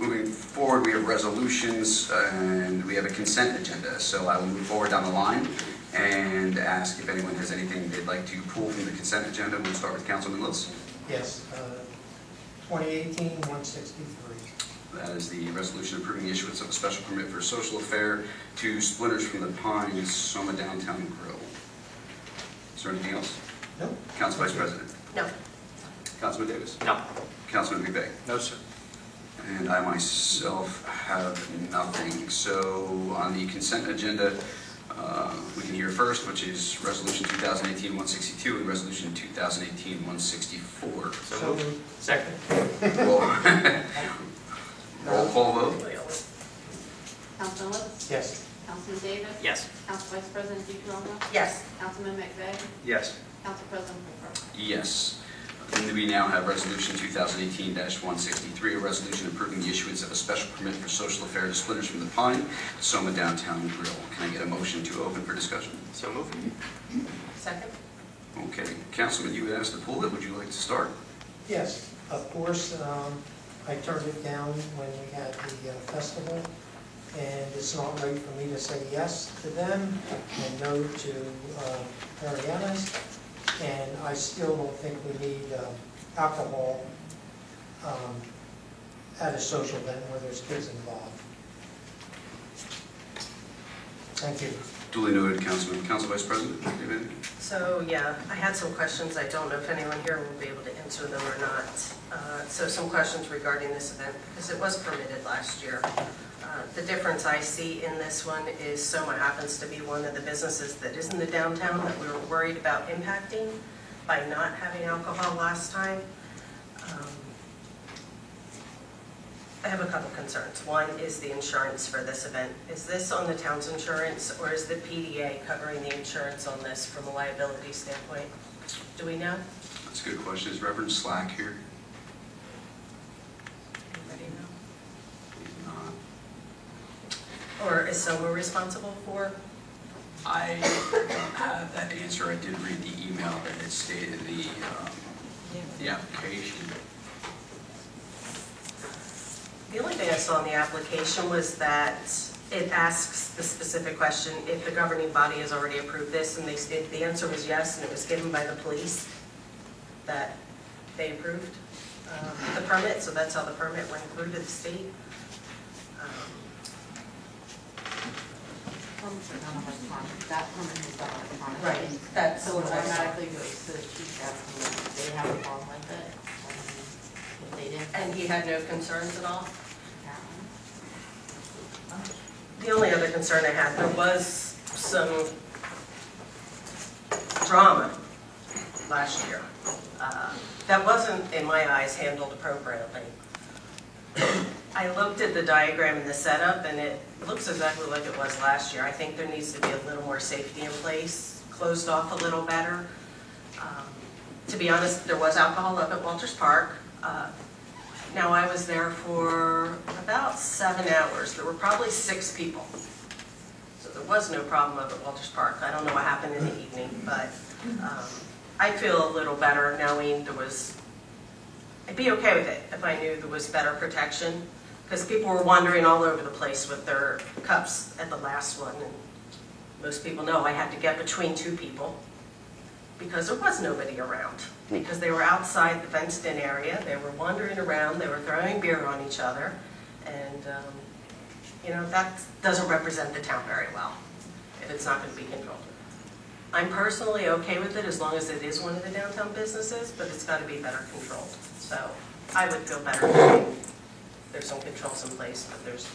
Moving forward, we have resolutions and we have a consent agenda. So I will move forward down the line and ask if anyone has anything they'd like to pull from the consent agenda. We'll start with Councilman Lewis. Yes, 2018-163. That is the resolution approving the issuance of a special permit for a social affair to Splinters from the Pines, Soma Downtown Grill. Is there anything else? No. Council Vice President? No. Councilman Davis? No. Councilman McVeigh? No, sir. And I myself have nothing. So on the consent agenda, we can hear first, which is Resolution 2018-162 and Resolution 2018-164. So moved. Second. Roll call vote. Councilman Lewis? Yes. Councilman Davis? Yes. Council Vice President DeGirolamo? Yes. Councilman McVeigh? Yes. Council President Polk? Yes. And we now have Resolution 2018-163, a resolution approving the issuance of a special permit for social affair to Splinters from the Pine, Soma Downtown Grill. Can I get a motion to open for discussion? So moved. Second? Okay. Councilman, you had asked to pull it. Would you like to start? Yes, of course. I turned it down when we had the festival, and it's not right for me to say yes to them and no to Mariana's. And I still don't think we need alcohol at a social event where there's kids involved. Thank you. Duly noted, Councilman. Council Vice President, do you have anything? So, yeah, I had some questions. I don't know if anyone here will be able to answer them or not. So some questions regarding this event, because it was permitted last year. The difference I see in this one is Soma happens to be one of the businesses that is in the downtown that we were worried about impacting by not having alcohol last time. I have a couple concerns. One is the insurance for this event. Is this on the town's insurance, or is the PDA covering the insurance on this from a liability standpoint? Do we know? That's a good question. Is Reverend Slack here? Anybody know? He's not. Or is Soma responsible for? I don't have that answer. I did read the email that it stated the application. The only thing I saw in the application was that it asks the specific question if the governing body has already approved this, and the answer was yes, and it was given by the police that they approved the permit, so that's how the permit went through to the state. That permit is done electronically. Right, that's So it what I saw. automatically goes to the chief desk, and they have a form with it. If they didn't. And he had no concerns at all? Apparently. The only other concern I had, there was some drama last year that wasn't, in my eyes, handled appropriately. I looked at the diagram and the setup, and it looks exactly like it was last year. I think there needs to be a little more safety in place, closed off a little better. To be honest, there was alcohol up at Walters Park. Now, I was there for about 7 hours. There were probably 6 people. So there was no problem up at Walters Park. I don't know what happened in the evening, but I feel a little better knowing there was, I'd be okay with it if I knew there was better protection, because people were wandering all over the place with their cups at the last one. And most people know I had to get between 2 people because there was nobody around. Because they were outside the fenced-in area, they were wandering around, they were throwing beer on each other, and you know, that doesn't represent the town very well if it's not going to be controlled. I'm personally okay with it as long as it is one of the downtown businesses, but it's got to be better controlled. So I would feel better knowing there's some controls in place, but there's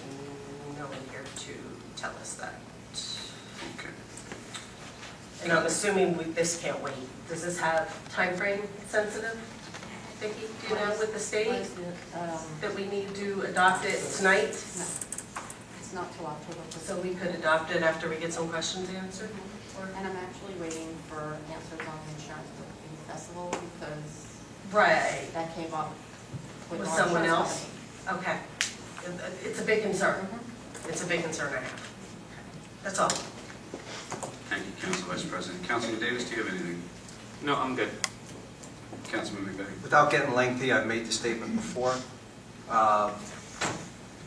no one here to tell us that. Okay. And I'm assuming this can't wait. Does this have time frame sensitive? Vicki, do you know with the state that we need to adopt it tonight? No, it's not till October. So we could adopt it after we get some questions answered? And I'm actually waiting for answers on the insurance for the festival because Right. that came up With our someone insurance else? company. Okay. It's a big concern. It's a big concern I have. That's all. Thank you, Council Vice President. Councilman Davis, do you have anything? No, I'm good. Councilman McVeigh? Without getting lengthy, I've made the statement before.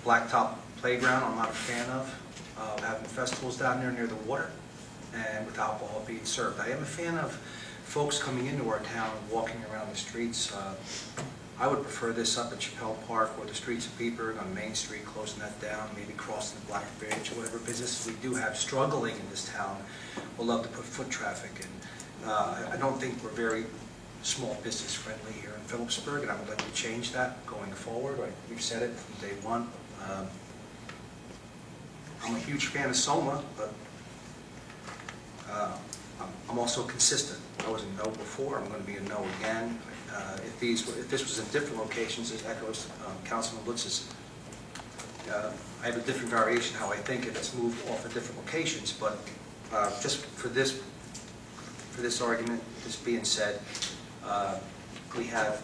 blacktop playground, I'm not a fan of having festivals down there near the water and with alcohol being served. I am a fan of folks coming into our town and walking around the streets. I would prefer this up at Chappelle Park or the streets of Petersburg on Main Street, closing that down, maybe crossing the Black Bridge or whatever business we do have struggling in this town. We'll love to put foot traffic in. I don't think we're very small business friendly here in Phillipsburg, and I would like to change that going forward. We've said it from day one. I'm a huge fan of Soma, but I'm also consistent. I was a no before, I'm going to be a no again. If this was in different locations, it echoes Councilman Lutz's. I have a different variation how I think if it's moved off at different locations, but just for this argument, this being said, we have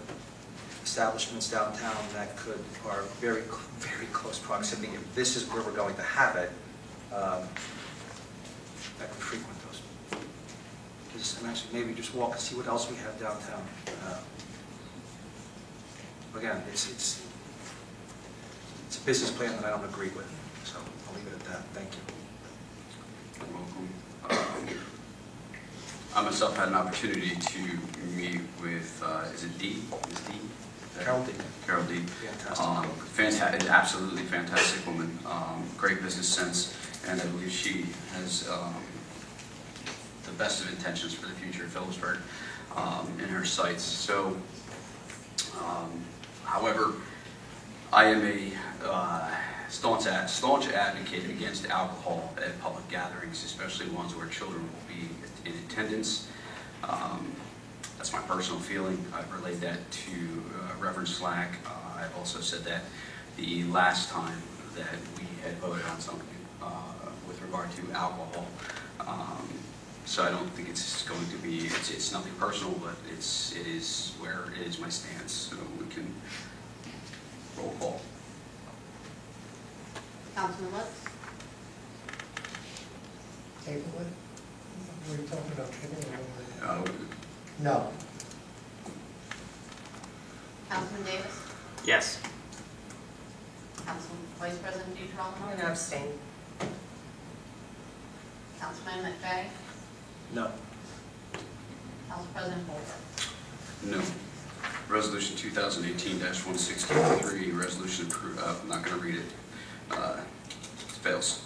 establishments downtown that are very, very close proximity. If this is where we're going to have it, I could frequent those. And actually maybe just walk and see what else we have downtown. Again, it's a business plan that I don't agree with, so I'll leave it at that. Thank you. You're welcome. I myself had an opportunity to meet with, is it Dee? Is Dee? Carol D. Carol D. Fantastic. Absolutely fantastic woman. Great business sense, and I believe she has the best of intentions for the future of Phillipsburg in her sights. So, however, I am a staunch advocate against alcohol at public gatherings, especially ones where children will be in attendance. That's my personal feeling. I've relayed that to Reverend Slack. I've also said that the last time that we had voted on something with regard to alcohol. So I don't think it's going to be, it's nothing personal, but it is where it is my stance. So we can roll call. Councilman Lutz? Table it? Were you talking about table it? No. Councilman Davis? Yes. Council Vice President I'm DeGirolamo? going to abstain. Councilman McVeigh? No. Council President Holder? No. Resolution 2018-163, resolution approved, I'm not going to read it, fails.